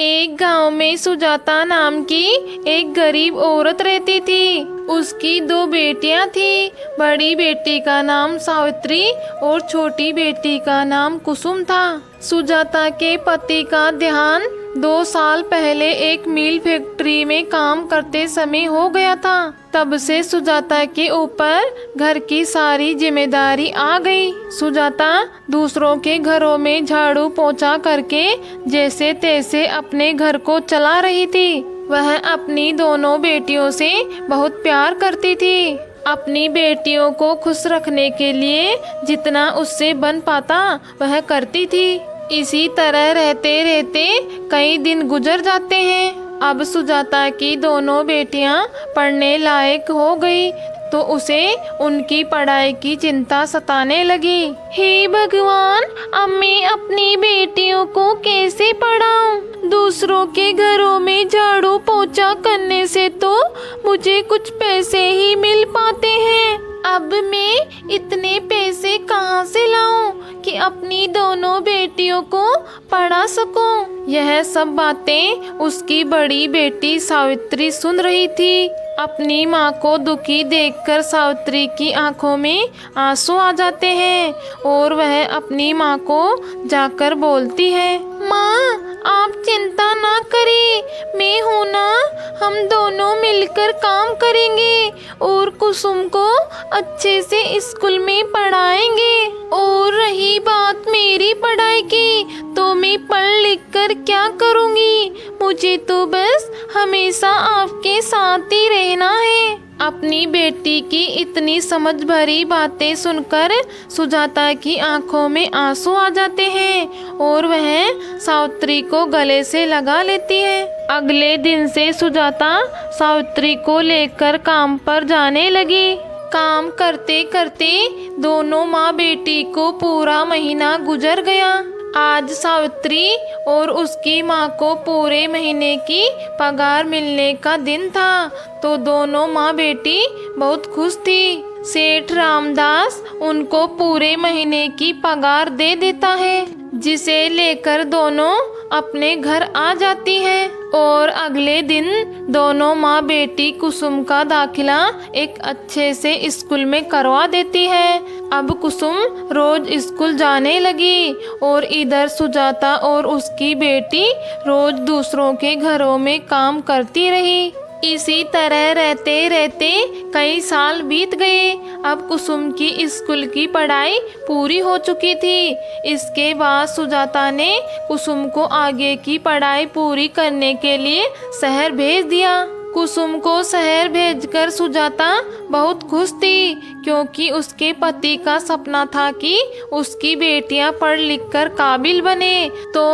एक गांव में सुजाता नाम की एक गरीब औरत रहती थी। उसकी 2 बेटियां थी। बड़ी बेटी का नाम सावित्री और छोटी बेटी का नाम कुसुम था। सुजाता के पति का देहांत 2 साल पहले एक मिल फैक्ट्री में काम करते समय हो गया था। तब से सुजाता के ऊपर घर की सारी जिम्मेदारी आ गई। सुजाता दूसरों के घरों में झाड़ू पोंछा करके जैसे तैसे अपने घर को चला रही थी। वह अपनी दोनों बेटियों से बहुत प्यार करती थी। अपनी बेटियों को खुश रखने के लिए जितना उससे बन पाता वह करती थी। इसी तरह रहते रहते कई दिन गुजर जाते हैं। अब सुजाता की दोनों बेटियां पढ़ने लायक हो गई तो उसे उनकी पढ़ाई की चिंता सताने लगी। हे भगवान, अब मैं अपनी बेटियों को कैसे पढ़ाऊं? दूसरों के घरों में झाड़ू पोंछा करने से तो मुझे कुछ पैसे ही मिल पाते हैं। अब मैं इतने पैसे कहाँ से लाऊं कि अपनी दोनों बेटियों को पढ़ा सकूं? यह सब बातें उसकी बड़ी बेटी सावित्री सुन रही थी। अपनी माँ को दुखी देखकर सावित्री की आंखों में आंसू आ जाते हैं और वह अपनी माँ को जाकर बोलती है, माँ आप चिंता ना करें, मैं हूँ ना, हम दोनों मिलकर काम करेंगे और कुसुम को अच्छे से स्कूल में पढ़ाएंगे। और रही बात मेरी पढ़ाई की, तो मैं पढ़ लिख कर क्या करूँगी? मुझे तो बस हमेशा आपके साथ ही रहना है। अपनी बेटी की इतनी समझ भरी बातें सुनकर सुजाता की आंखों में आंसू आ जाते हैं और वह सावित्री को गले से लगा लेती है। अगले दिन से सुजाता सावित्री को लेकर काम पर जाने लगी। काम करते करते दोनों माँ बेटी को पूरा महीना गुजर गया। आज सावित्री और उसकी माँ को पूरे महीने की पगार मिलने का दिन था, तो दोनों माँ बेटी बहुत खुश थी। सेठ रामदास उनको पूरे महीने की पगार दे देता है, जिसे लेकर दोनों अपने घर आ जाती हैं। और अगले दिन दोनों माँ बेटी कुसुम का दाखिला एक अच्छे से स्कूल में करवा देती है। अब कुसुम रोज स्कूल जाने लगी और इधर सुजाता और उसकी बेटी रोज दूसरों के घरों में काम करती रही। इसी तरह रहते रहते कई साल बीत गए। अब कुसुम की स्कूल की पढ़ाई पूरी हो चुकी थी। इसके बाद सुजाता ने कुसुम को आगे की पढ़ाई पूरी करने के लिए शहर भेज दिया। कुसुम को शहर भेजकर सुजाता बहुत खुश थी, क्योंकि उसके पति का सपना था कि उसकी बेटियां पढ़ लिख कर काबिल बने। तो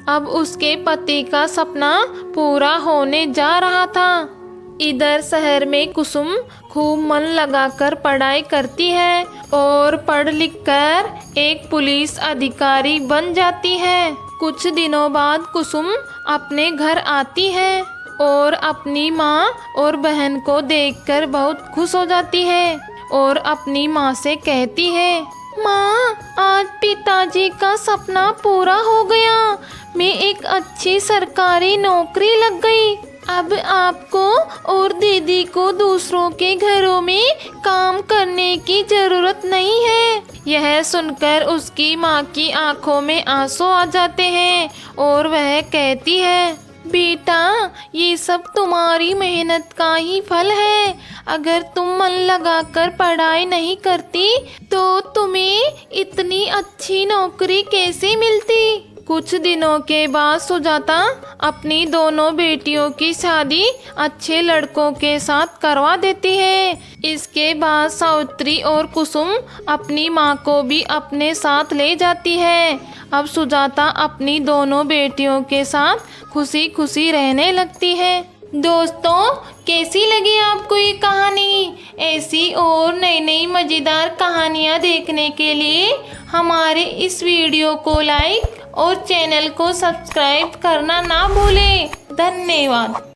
अब उसके पति का सपना पूरा होने जा रहा था। इधर शहर में कुसुम खूब मन लगाकर पढ़ाई करती है और पढ़ लिख कर एक पुलिस अधिकारी बन जाती है। कुछ दिनों बाद कुसुम अपने घर आती है और अपनी माँ और बहन को देखकर बहुत खुश हो जाती है और अपनी माँ से कहती है, माँ आज पिताजी का सपना पूरा हो गया, मैं एक अच्छी सरकारी नौकरी लग गई। अब आपको और दीदी को दूसरों के घरों में काम करने की जरूरत नहीं है। यह सुनकर उसकी माँ की आंखों में आंसू आ जाते हैं और वह कहती है, बेटा ये सब तुम्हारी मेहनत का ही फल है। अगर तुम मन लगाकर पढ़ाई नहीं करती तो तुम्हें इतनी अच्छी नौकरी कैसे मिलती? कुछ दिनों के बाद सुजाता अपनी दोनों बेटियों की शादी अच्छे लड़कों के साथ करवा देती है। इसके बाद सावित्री और कुसुम अपनी माँ को भी अपने साथ ले जाती है। अब सुजाता अपनी दोनों बेटियों के साथ खुशी खुशी रहने लगती है। दोस्तों, कैसी लगी आपको ये कहानी? ऐसी और नई नई मज़ेदार कहानियाँ देखने के लिए हमारे इस वीडियो को लाइक और चैनल को सब्सक्राइब करना ना भूलें। धन्यवाद।